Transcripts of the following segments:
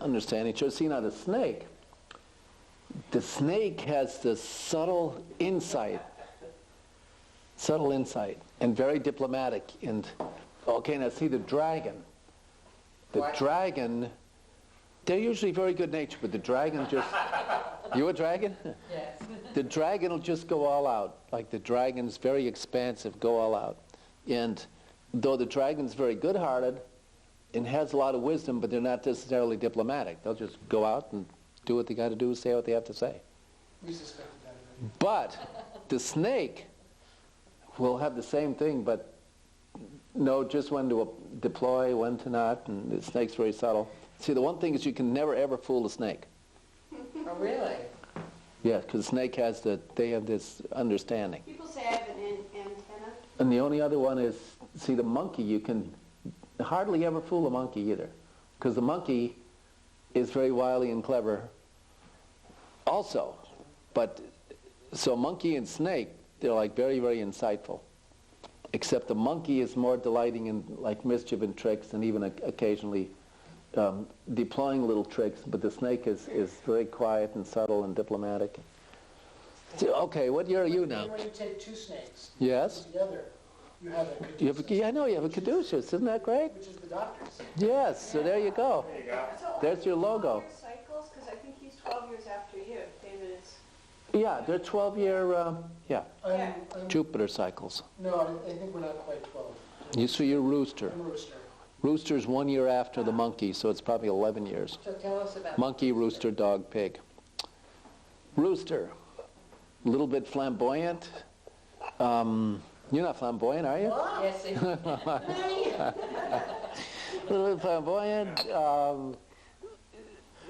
understanding. So see now the snake has this subtle insight, and very diplomatic. And okay, now see the dragon. The dragon, they're usually very good natured, but the dragon just, you a dragon? Yes. The dragon will just go all out. Like the dragon's very expansive, go all out. And though the dragon's very good-hearted and has a lot of wisdom, but they're not necessarily diplomatic. They'll just go out and do what they got to do, say what they have to say. We suspected that already. But the snake will have the same thing, but know just when to deploy, when to not, and the snake's very subtle. See, the one thing is you can never ever fool a snake. Oh, really? Yeah, because the snake has they have this understanding. People say I have an antenna. And the only other one is, see, the monkey, you can hardly ever fool a monkey either, because the monkey is very wily and clever also. But so monkey and snake, they're like very, very insightful. Except the monkey is more delighting in like mischief and tricks, and even occasionally deploying little tricks. But the snake is very quiet and subtle and diplomatic. So, okay, what year are you now? When you take two snakes, Yes. together, you have a caduceus. I know you have a caduceus. Isn't that great? Which is the doctor's. Yes. So there you go. There you go. So There's your logo. cycles, because I think he's 12 years after you. David is. Yeah, they're 12-year. Yeah, Yeah. Jupiter cycles. No, I think we're not quite 12. So you're rooster. I'm a rooster. Rooster's 1 year after the monkey, so it's probably 11 years. So tell us about Monkey, rooster, dog, pig. Rooster, a little bit flamboyant. You're not flamboyant, are you? Yes, A little bit flamboyant.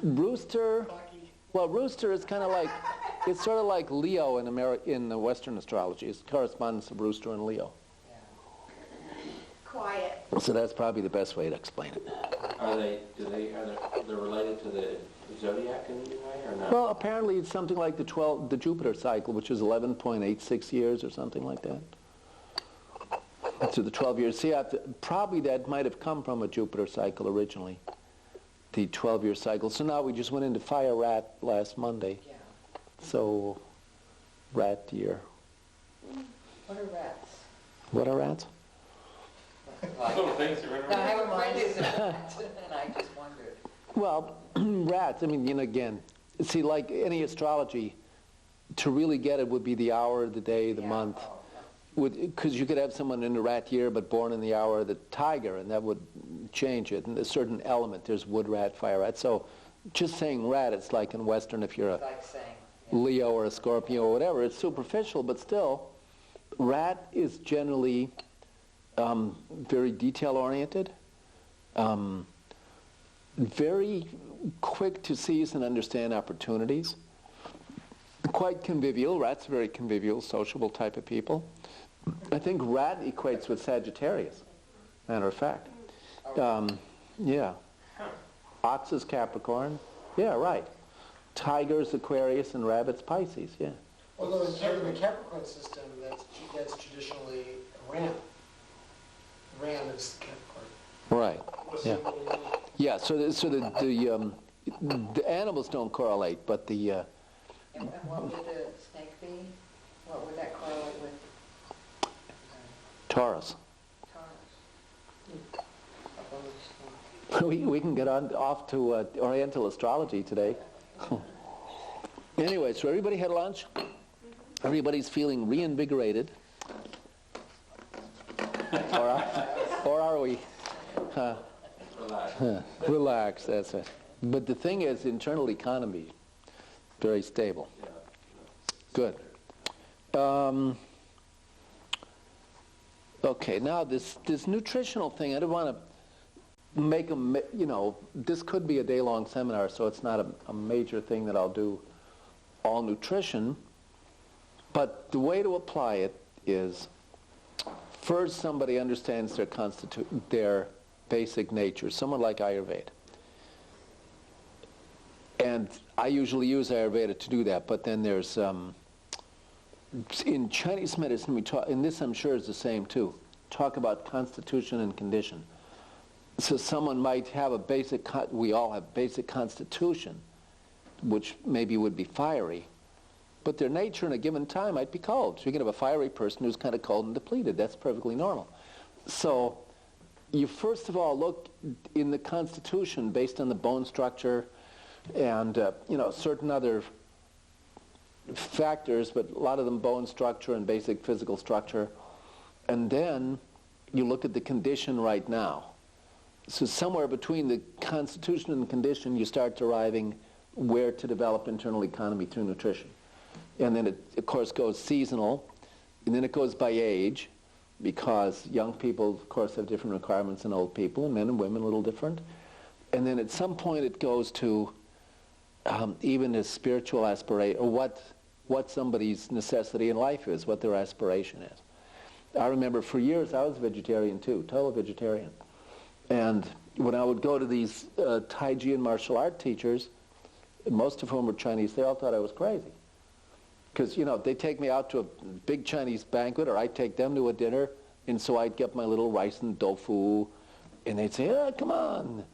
Rooster, well, rooster is kind of like, it's sort of like Leo in the Western astrology. It's correspondence of rooster and Leo. Quiet. So that's probably the best way to explain it. Are they related to the zodiac in any way or not? Well, apparently it's something like the Jupiter cycle, which is 11.86 years or something like that. So the 12 years. See, probably that might have come from a Jupiter cycle originally, the 12-year cycle. So now we just went into fire rat last Monday. Yeah. So, rat year. What are rats? What are rats? Little things you remember. No, I have a friend who's a rat, and I just wondered. Well, rats, I mean, again, see, like any astrology, to really get it would be the hour, the day, the month. Because you could have someone in the rat year but born in the hour of the tiger, and that would change it. And a certain element, there's wood rat, fire rat. So just saying rat, it's like in Western, if you're a Like saying, Leo or a Scorpio or whatever, it's superficial, but still, rat is generally very detail-oriented, very quick to seize and understand opportunities, quite convivial. Rat's very convivial, sociable type of people. I think rat equates with Sagittarius, matter of fact. Yeah. Ox is Capricorn. Yeah, right. Tigers, Aquarius, and rabbits, Pisces, yeah. Although in the Capricorn system, that's traditionally ram. Ram is Capricorn. Right. Yeah. Yeah. So the animals don't correlate, but the. and what would a snake be? What would that correlate with? Taurus. Taurus. We can get off to Oriental astrology today. Anyway, so everybody had lunch. Everybody's feeling reinvigorated. Or are we? Relax, that's it. But the thing is, internal economy, very stable. Good. Okay, now this nutritional thing, I don't want to make this could be a day-long seminar, so it's not a major thing that I'll do all nutrition. But the way to apply it is, first somebody understands their basic nature, someone like Ayurveda. And I usually use Ayurveda to do that, but then there's, in Chinese medicine, we talk, and this I'm sure is the same too, talk about constitution and condition. So someone might have a basic, we all have basic constitution, which maybe would be fiery, but their nature in a given time might be cold. So you can have a fiery person who's kind of cold and depleted. That's perfectly normal. So you first of all look in the constitution based on the bone structure and certain other factors, but a lot of them bone structure and basic physical structure. And then you look at the condition right now. So somewhere between the constitution and the condition, you start deriving where to develop internal economy through nutrition. And then it, of course, goes seasonal, and then it goes by age, because young people, of course, have different requirements than old people, and men and women a little different. And then at some point it goes to even a spiritual aspiration, or what somebody's necessity in life is, what their aspiration is. I remember for years I was a vegetarian too, total vegetarian. And when I would go to these Taiji and martial art teachers, most of whom were Chinese, they all thought I was crazy. Because, they'd take me out to a big Chinese banquet, or I'd take them to a dinner, and so I'd get my little rice and tofu, and they'd say, oh, come on,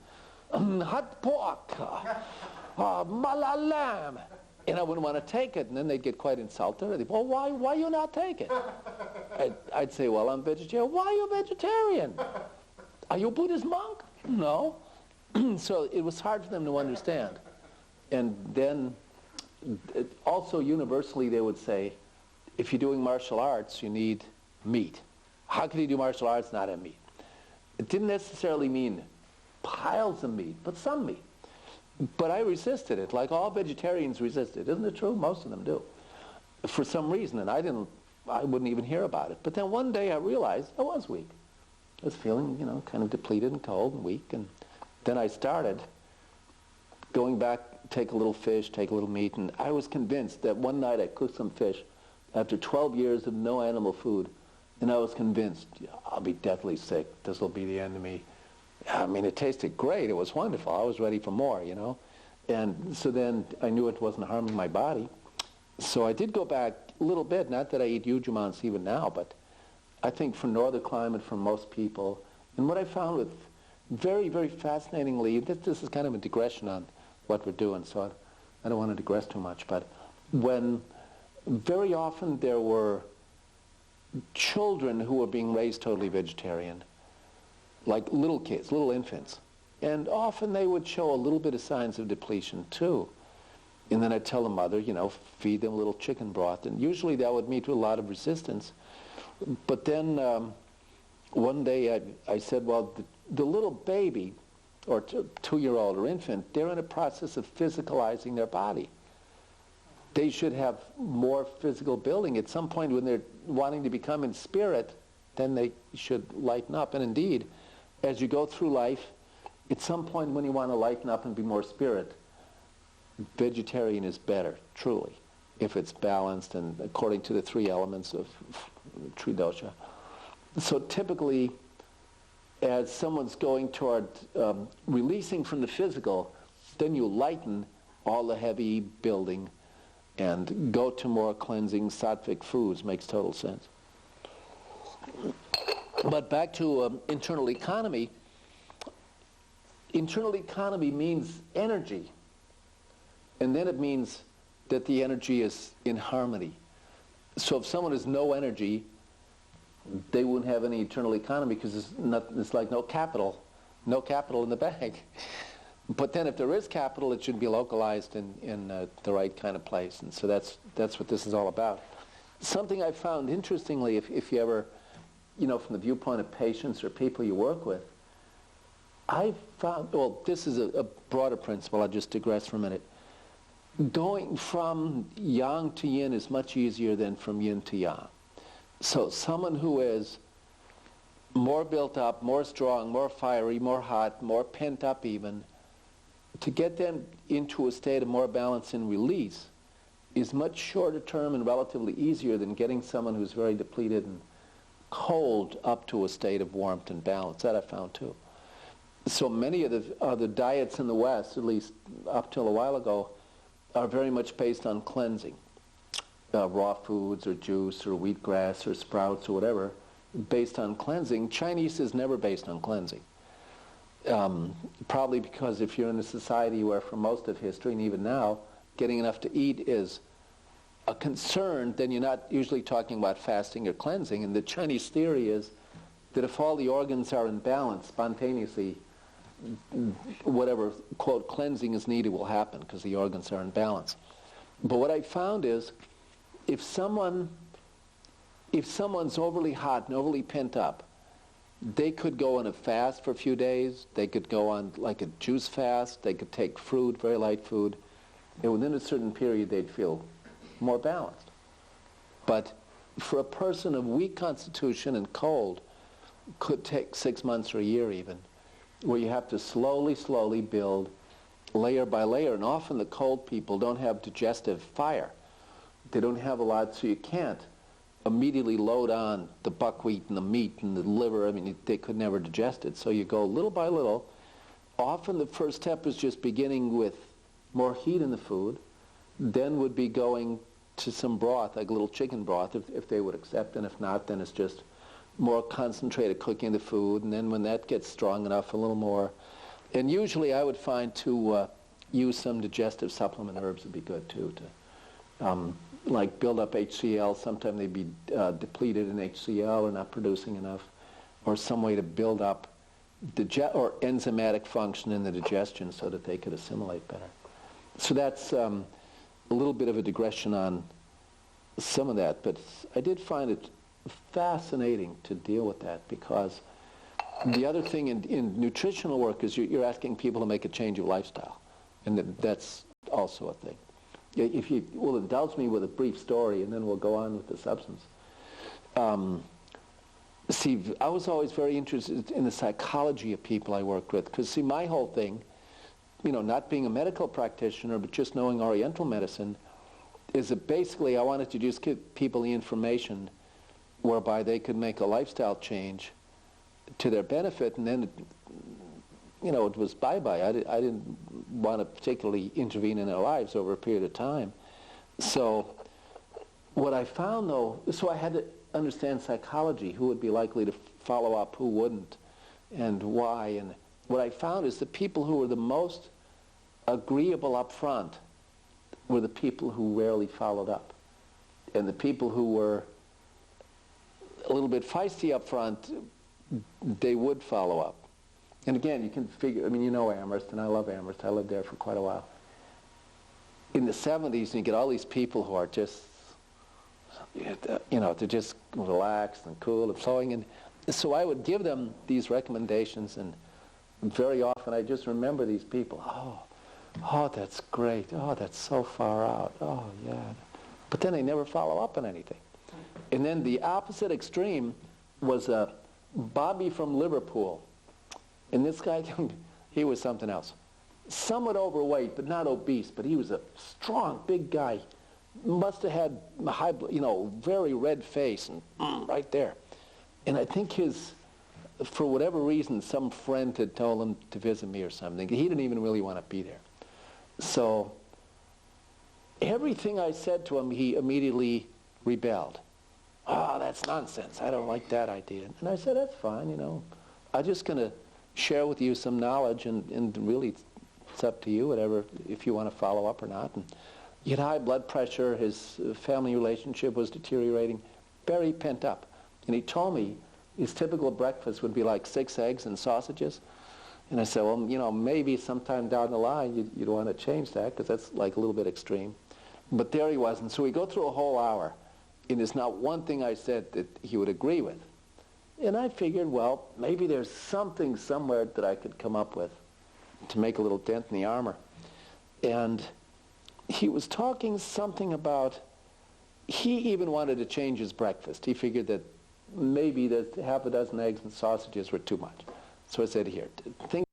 hot pork, mala lamb. And I wouldn't want to take it, and then they'd get quite insulted. They'd, well, why you not take it? I'd say, well, I'm vegetarian. Why are you vegetarian? Are you a Buddhist monk? No. So it was hard for them to understand. And then also universally they would say, if you're doing martial arts, you need meat. How can you do martial arts and not have meat? It didn't necessarily mean piles of meat, but some meat. But I resisted it, like all vegetarians resist it. Isn't it true? Most of them do. For some reason, and I wouldn't even hear about it. But then one day I realized I was weak. I was feeling, kind of depleted and cold and weak. And then I started going back, take a little fish, take a little meat. And I was convinced that one night I cooked some fish after 12 years of no animal food. And I was convinced, I'll be deathly sick. This will be the end of me. I mean, it tasted great. It was wonderful. I was ready for more, And so then I knew it wasn't harming my body. So I did go back a little bit. Not that I eat huge amounts even now, but I think for northern climate, for most people. And what I found with very, very fascinatingly, this is kind of a digression on what we're doing, so I don't want to digress too much, but when very often there were children who were being raised totally vegetarian, like little kids, little infants. And often they would show a little bit of signs of depletion too. And then I'd tell the mother, feed them a little chicken broth. And usually that would meet with a lot of resistance. But then one day I said, well, the little baby, or two-year-old or infant, they're in a process of physicalizing their body. They should have more physical building. At some point when they're wanting to become in spirit, then they should lighten up. And indeed, as you go through life, at some point when you want to lighten up and be more spirit, vegetarian is better, truly, if it's balanced and according to the three elements of tree dosha. So typically, as someone's going toward releasing from the physical, then you lighten all the heavy building and go to more cleansing sattvic foods. Makes total sense. But back to internal economy. Internal economy means energy. And then it means that the energy is in harmony. So if someone has no energy, they wouldn't have any internal economy because it's like no capital in the bank. But then if there is capital, it should be localized in the right kind of place. And so that's what this is all about. Something I found interestingly, if you ever, from the viewpoint of patients or people you work with, I found, well, this is a broader principle. I'll just digress for a minute. Going from yang to yin is much easier than from yin to yang. So someone who is more built up, more strong, more fiery, more hot, more pent up even, to get them into a state of more balance and release is much shorter term and relatively easier than getting someone who's very depleted and cold up to a state of warmth and balance. That I found too. So many of the diets in the West, at least up till a while ago, are very much based on cleansing. Raw foods or juice or wheatgrass or sprouts or whatever, based on cleansing. Chinese is never based on cleansing. Probably because if you're in a society where for most of history, and even now, getting enough to eat is a concern, then you're not usually talking about fasting or cleansing. And the Chinese theory is that if all the organs are in balance, spontaneously, whatever, quote, cleansing is needed will happen because the organs are in balance. But what I found is if someone's overly hot and overly pent up, they could go on a fast for a few days. They could go on like a juice fast. They could take fruit, very light food. And within a certain period, they'd feel more balanced. But for a person of weak constitution and cold, could take 6 months or a year even, where you have to slowly build layer by layer. And often the cold people don't have digestive fire. They don't have a lot, so you can't immediately load on the buckwheat and the meat and the liver. I mean, they could never digest it. So you go little by little. Often the first step is just beginning with more heat in the food, then would be going to some broth, like a little chicken broth, if they would accept, and if not, then it's just more concentrated cooking the food, and then when that gets strong enough, a little more. And usually I would find to use some digestive supplement herbs would be good too, to like build up HCl. Sometimes they'd be depleted in HCl or not producing enough, or some way to build up or enzymatic function in the digestion so that they could assimilate better. So that's a little bit of a digression on some of that, but I did find it fascinating to deal with that, because the other thing in nutritional work is you're asking people to make a change of lifestyle, and that's also a thing. If you will indulge me with a brief story, and then we'll go on with the substance. See, I was always very interested in the psychology of people I worked with, because see, my whole thing, you know, not being a medical practitioner, but just knowing Oriental medicine, is that basically I wanted to just give people the information whereby they could make a lifestyle change to their benefit, and then, it was bye-bye. I didn't want to particularly intervene in their lives over a period of time. So what I found, though, so I had to understand psychology, who would be likely to follow up, who wouldn't, and why. And what I found is the people who were the most agreeable up front were the people who rarely followed up. And the people who were a little bit feisty up front, they would follow up. And again, you can figure, I mean, you know Amherst, and I love Amherst. I lived there for quite a while. In the 70s, you get all these people who are just, they're just relaxed and cool and flowing. And so I would give them these recommendations, and very often I just remember these people. Oh, that's great. Oh, that's so far out. Oh, yeah. But then they never follow up on anything. And then the opposite extreme was Bobby from Liverpool. And this guy, he was something else. Somewhat overweight, but not obese, but he was a strong, big guy. Must have had high, very red face, and right there. And I think for whatever reason, some friend had told him to visit me or something. He didn't even really want to be there. So everything I said to him, he immediately rebelled. Oh, that's nonsense. I don't like that idea. And I said, that's fine, I'm just going to share with you some knowledge, and really it's up to you, whatever, if you want to follow up or not. And he had high blood pressure. His family relationship was deteriorating, very pent up. And he told me his typical breakfast would be like 6 eggs and sausages. And I said, well, maybe sometime down the line you'd want to change that, because that's like a little bit extreme. But there he was. And so we go through a whole hour, and there's not one thing I said that he would agree with. And I figured, well, maybe there's something somewhere that I could come up with to make a little dent in the armor. And he was talking something about, he even wanted to change his breakfast. He figured that maybe that half a dozen eggs and sausages were too much. So I said, here, think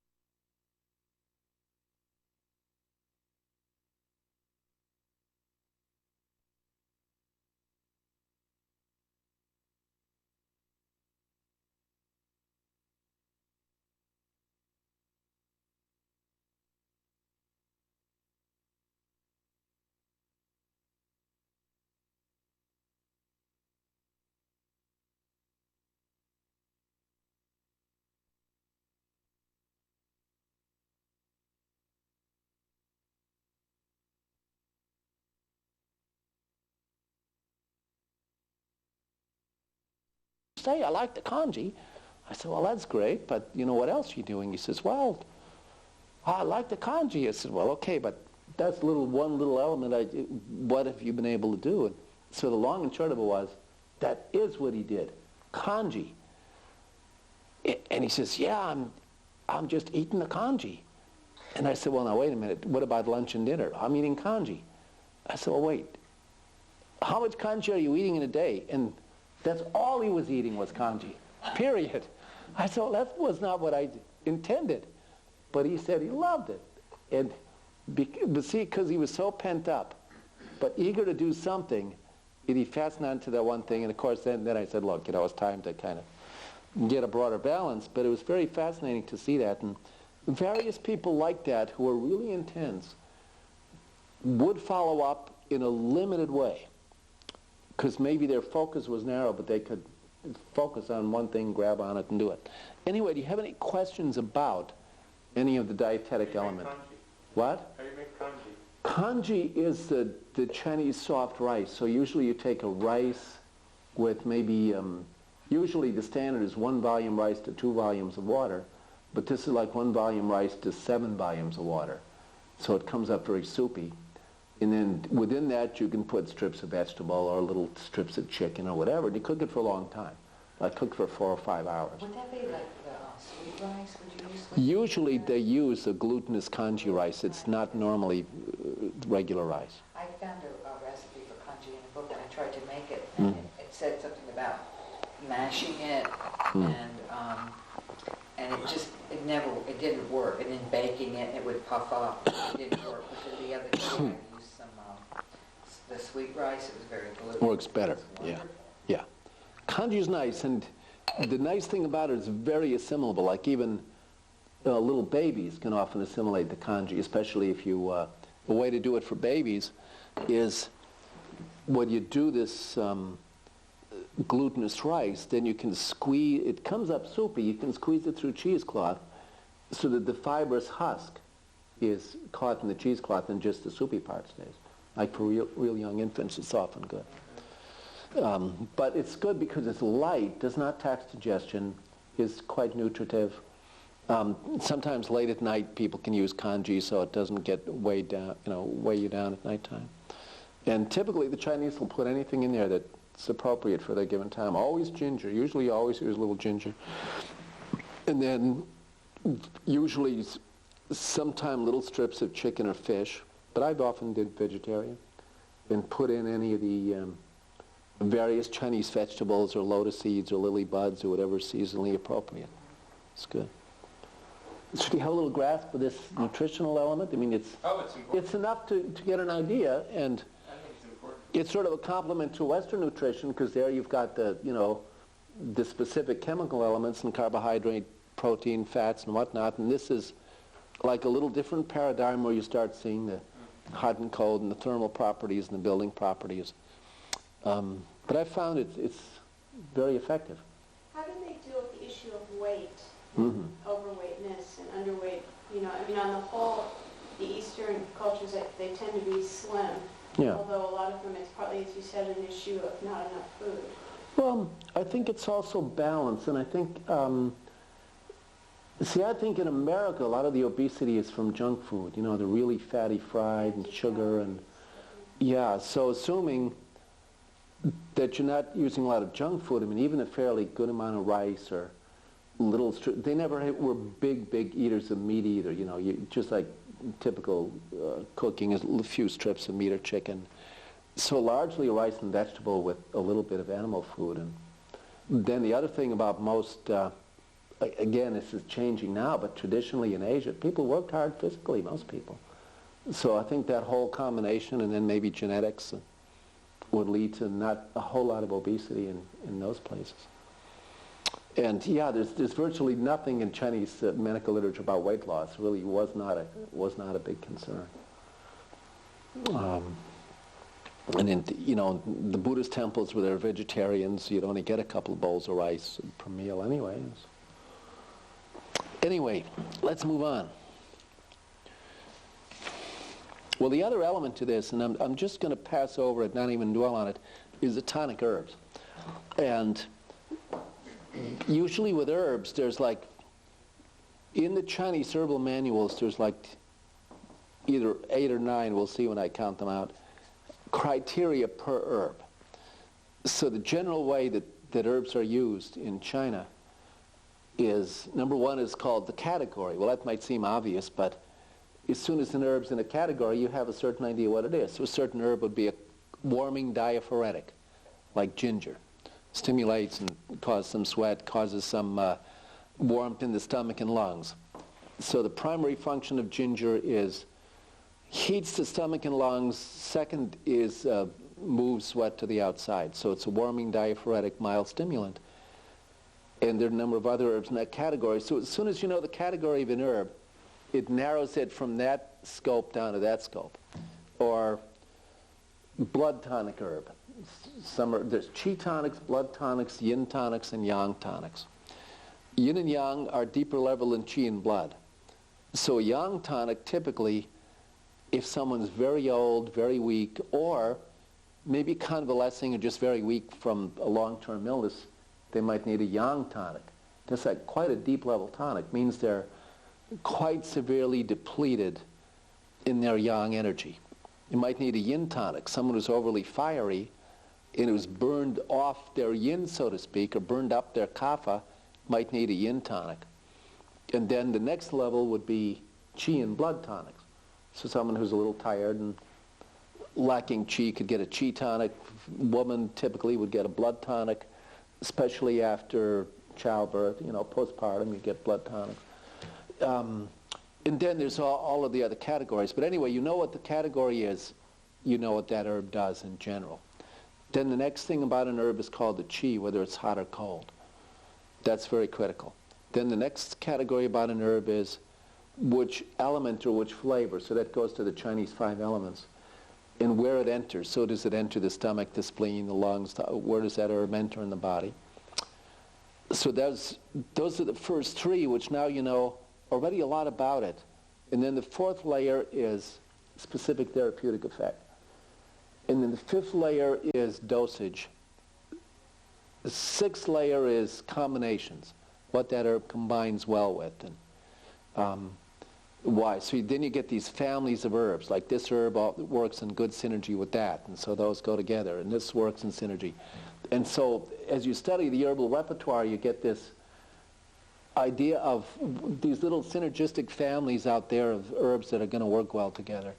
say I like the kanji. I said, well, that's great, but you know, what else are you doing? He says, well, I like the kanji. I said, well, okay, but that's one little element. What have you been able to do? And so the long and short of it was, that is what he did, kanji. And he says, yeah, I'm just eating the kanji. And I said, well, now, wait a minute. What about lunch and dinner? I'm eating kanji. I said, well, wait. How much kanji are you eating in a day? And that's all he was eating was kanji, period. I said, well, that was not what I intended. But he said he loved it. And but see, because he was so pent up, but eager to do something, and he fastened on to that one thing. And of course, then I said, look, you know, it's time to kind of get a broader balance. But it was very fascinating to see that. And various people like that who are really intense would follow up in a limited way, because maybe their focus was narrow, but they could focus on one thing, grab on it, and do it. Anyway, do you have any questions about any of the dietetic elements? What? How do you make kanji? Kanji is the Chinese soft rice. So usually you take a rice with maybe, usually the standard is 1 volume rice to 2 volumes of water, but this is like 1 volume rice to 7 volumes of water. So it comes up very soupy. And then within that you can put strips of vegetable or little strips of chicken or whatever, and you cook it for a long time. Like cook for 4 or 5 hours. Would that be like the sweet rice? Would you use sweet Usually rice? they use a glutinous kanji rice. It's not normally regular rice. I found a recipe for kanji in a book, and I tried to make it, and it said something about mashing it, and it didn't work. And then baking it, it would puff up. It didn't work. But then the other day I used some the sweet rice. It was very glutinous. Works better, It was yeah. wonderful. Yeah. Kanji is nice, and the nice thing about it is very assimilable. Like even little babies can often assimilate the kanji, especially if you, a way to do it for babies is when you do this glutinous rice, then you can squeeze, it comes up soupy, you can squeeze it through cheesecloth so that the fibrous husk is caught in the cheesecloth and just the soupy part stays. Like for real young infants, it's often good. But it's good because it's light, does not tax digestion, is quite nutritive. Sometimes late at night people can use kanji so it doesn't get weighed down, weigh you down at nighttime. And typically the Chinese will put anything in there that's appropriate for their given time. Always ginger, usually always use a little ginger. And then usually sometime little strips of chicken or fish, but I've often did vegetarian, and put in any of the various Chinese vegetables or lotus seeds or lily buds or whatever is seasonally appropriate. It's good. Should you have a little grasp of this nutritional element? I mean, It's important. it's enough to get an idea, and I think it's important. it's sort of a complement to Western nutrition, because there you've got the specific chemical elements and carbohydrate, protein, fats, and whatnot, and this is like a little different paradigm where you start seeing the hot and cold and the thermal properties and the building properties. But I found it's very effective. How do they deal with the issue of weight, Mm-hmm. overweightness and underweight? On the whole, the Eastern cultures, they tend to be slim. Yeah. Although a lot of them, it's partly, as you said, an issue of not enough food. Well, I think it's also balance, and I think, I think in America a lot of the obesity is from junk food, the really fatty fried and sugar, and yeah, so assuming that you're not using a lot of junk food, I mean, even a fairly good amount of rice or they never were big eaters of meat either, just like typical cooking is a few strips of meat or chicken. So largely rice and vegetable with a little bit of animal food. And then the other thing about most, again, this is changing now, but traditionally in Asia, people worked hard physically, most people. So I think that whole combination, and then maybe genetics, would lead to not a whole lot of obesity in those places. And yeah, there's virtually nothing in Chinese medical literature about weight loss. Really was not a big concern. And in the Buddhist temples where they're vegetarians, you'd only get a couple of bowls of rice per meal anyways. Anyway, let's move on. Well, the other element to this, and I'm just going to pass over it, not even dwell on it, is the tonic herbs. And usually with herbs, there's like, in the Chinese herbal manuals, there's like either 8 or 9, we'll see when I count them out, criteria per herb. So the general way that herbs are used in China is, number one is called the category. Well, that might seem obvious, but as soon as an herb's in a category, you have a certain idea what it is. So a certain herb would be a warming diaphoretic, like ginger. Stimulates and causes some sweat, causes some warmth in the stomach and lungs. So the primary function of ginger is heats the stomach and lungs. Second is moves sweat to the outside. So it's a warming diaphoretic mild stimulant. And there are a number of other herbs in that category. So as soon as you know the category of an herb, it narrows it from that scope down to that scope. Or blood tonic herb. There's qi tonics, blood tonics, yin tonics, and yang tonics. Yin and yang are deeper level than qi and blood. So a yang tonic typically, if someone's very old, very weak, or maybe convalescing or just very weak from a long-term illness, they might need a yang tonic. That's like quite a deep level tonic. Means they're quite severely depleted in their yang energy. You might need a yin tonic. Someone who's overly fiery and who's burned off their yin, so to speak, or burned up their kapha, might need a yin tonic. And then the next level would be qi and blood tonics. So someone who's a little tired and lacking qi could get a qi tonic. Woman typically would get a blood tonic, especially after childbirth, postpartum, you get blood tonics. And then there's all of the other categories. But anyway, you know what the category is, you know what that herb does in general. Then the next thing about an herb is called the qi, whether it's hot or cold. That's very critical. Then the next category about an herb is which element or which flavor. So that goes to the Chinese 5 elements. And where it enters. So does it enter the stomach, the spleen, the lungs? Where does that herb enter in the body? So those are the first 3, which now you know already a lot about it. And then the 4th layer is specific therapeutic effect. And then the 5th layer is dosage. The 6th layer is combinations, what that herb combines well with. And why? So then you get these families of herbs, like this herb works in good synergy with that, and so those go together, and this works in synergy. And so as you study the herbal repertoire, you get this idea of these little synergistic families out there of herbs that are going to work well together.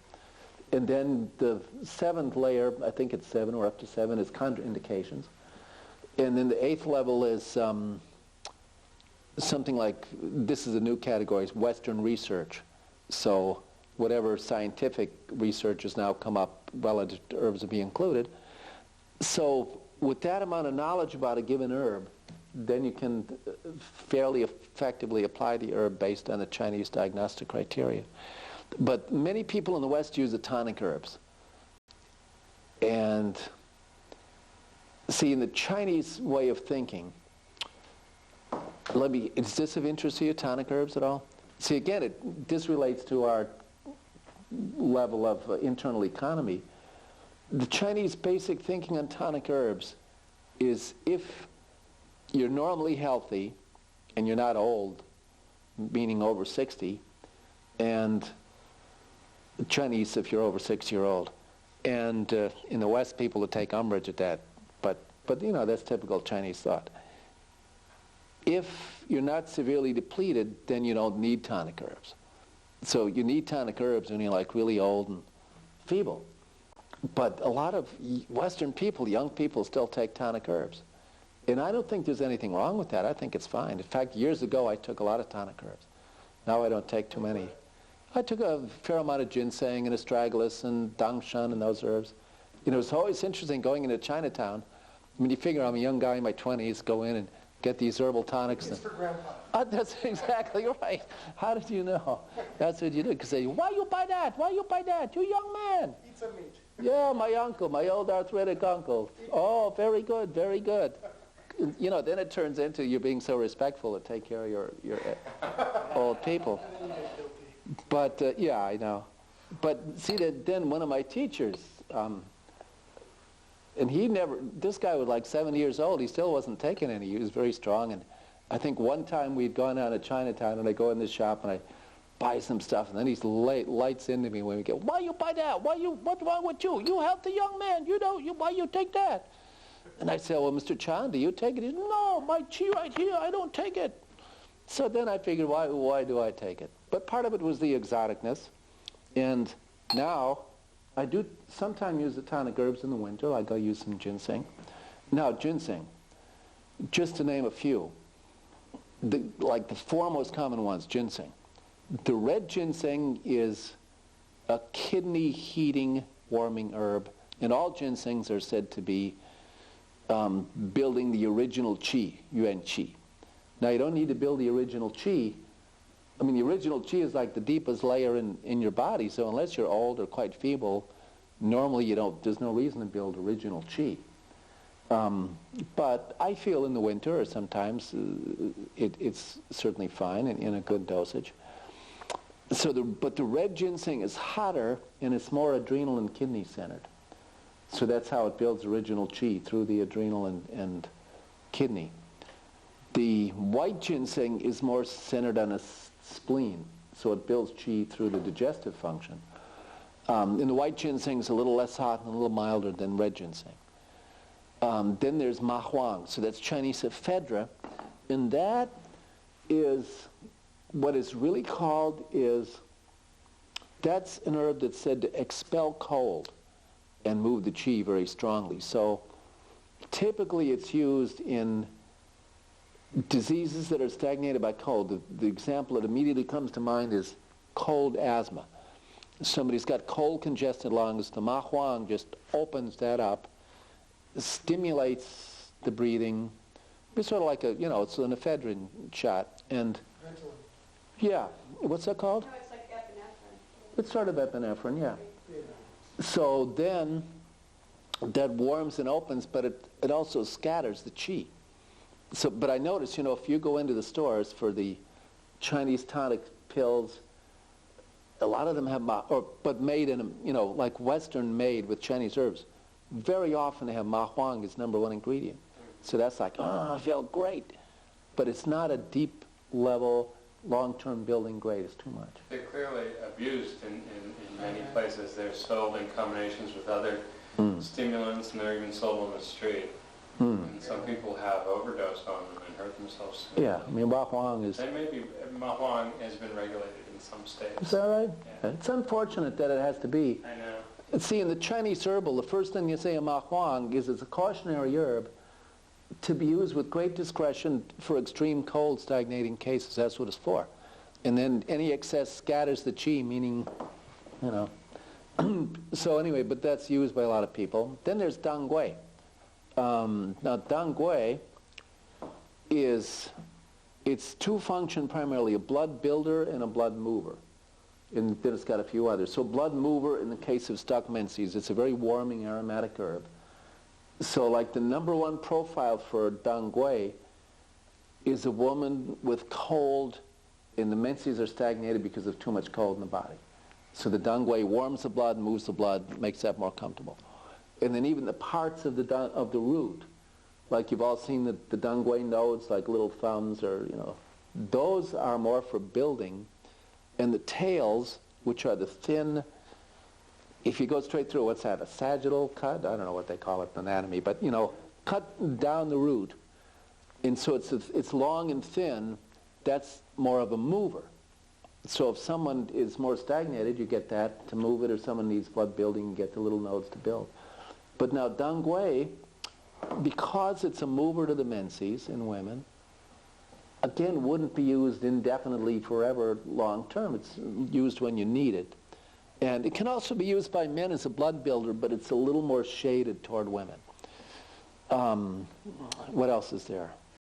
And then the 7th layer, I think it's 7 or up to 7, is contraindications. And then the 8th level is something like, this is a new category, is Western research. So whatever scientific research has now come up relative to herbs will be included. So with that amount of knowledge about a given herb, then you can fairly effectively apply the herb based on the Chinese diagnostic criteria. But many people in the West use the tonic herbs. And see, in the Chinese way of thinking, is this of interest to you, tonic herbs at all? See, again, this relates to our level of internal economy. The Chinese basic thinking on tonic herbs is if you're normally healthy and you're not old, meaning over 60, and the Chinese if you're over 60 year old. And in the West, people would take umbrage at that, but that's typical Chinese thought. If you're not severely depleted, then you don't need tonic herbs. So you need tonic herbs when you're like really old and feeble. But a lot of Western people, young people, still take tonic herbs. And I don't think there's anything wrong with that. I think it's fine. In fact, years ago, I took a lot of tonic herbs. Now I don't take too many. I took a fair amount of ginseng and astragalus and dangshan and those herbs. It's always interesting going into Chinatown. I mean, you figure I'm a young guy in my 20s, go in and get these herbal tonics. It's for Grandpa. That's exactly right. How did you know? That's what you do. Because they, why you buy that? Why you buy that? You young man. Eat some meat. Yeah, my uncle, my old arthritic uncle. Oh, very good, very good. Then it turns into you being so respectful to take care of your old people. But, yeah, I know. But see, then one of my teachers, And he never, this guy was like 70 years old, he still wasn't taking any. He was very strong. And I think one time we'd gone down to Chinatown, and I go in this shop and I buy some stuff, and then he lights into me when we get, why you buy that? What's wrong with you? You healthy young man, why you take that? And I said, well, Mr. Chan, do you take it? He said, no, my chi right here, I don't take it. So then I figured, why do I take it? But part of it was the exoticness. And now, I do sometimes use the tonic herbs in the winter, like I'll use some ginseng. Now, ginseng, just to name a few, like the four most common ones, ginseng. The red ginseng is a kidney heating, warming herb, and all ginsengs are said to be building the original qi, yuan qi. Now, you don't need to build the original qi. I mean, the original qi is like the deepest layer in your body, so unless you're old or quite feeble, normally there's no reason to build original qi. But I feel in the winter, or sometimes, it's certainly fine in a good dosage. But the red ginseng is hotter, and it's more adrenal and kidney centered. So that's how it builds original qi, through the adrenal and kidney. The white ginseng is more centered on a spleen, so it builds qi through the digestive function. And the white ginseng is a little less hot and a little milder than red ginseng. Then there's ma huang, so that's Chinese ephedra, and that is what is really called that's an herb that's said to expel cold and move the qi very strongly. So typically it's used in diseases that are stagnated by cold. The example that immediately comes to mind is cold asthma. Somebody's got cold congested lungs, the ma huang just opens that up, stimulates the breathing. It's sort of like it's an ephedrine shot. And yeah, what's that called? No, it's like epinephrine. It's sort of epinephrine, yeah. So then that warms and opens, but it also scatters the qi. So, but I notice, if you go into the stores for the Chinese tonic pills, a lot of them have but made in like Western made with Chinese herbs. Very often they have ma huang as number one ingredient. So that's like, I feel great. But it's not a deep level, long-term building grade. It's too much. They're clearly abused in many places. They're sold in combinations with other stimulants, and they're even sold on the street. And some people have overdosed on them and hurt themselves. Yeah, I mean, ma huang is... Ma huang has been regulated in some states. Is that right? Yeah. It's unfortunate that it has to be. I know. See, in the Chinese herbal, the first thing you say in ma huang is it's a cautionary herb to be used with great discretion for extreme cold stagnating cases. That's what it's for. And then any excess scatters the qi, meaning, So anyway, but that's used by a lot of people. Then there's dang gui. Now, dang gui it's two function primarily, a blood builder and a blood mover. And then it's got a few others. So blood mover, in the case of stuck menses, it's a very warming aromatic herb. So like the number one profile for dang gui is a woman with cold, and the menses are stagnated because of too much cold in the body. So the dang gui warms the blood, moves the blood, makes that more comfortable. And then even the parts of the root, like you've all seen the dang gui nodes, like little thumbs, or those are more for building. And the tails, which are the thin, if you go straight through, what's that, a sagittal cut? I don't know what they call it in anatomy, but cut down the root. And so it's long and thin, that's more of a mover. So if someone is more stagnated, you get that to move it, or someone needs blood building, you get the little nodes to build. But now dang gui, because it's a mover to the menses in women, again, wouldn't be used indefinitely forever long term. It's used when you need it. And it can also be used by men as a blood builder, but it's a little more shaded toward women. What else is there?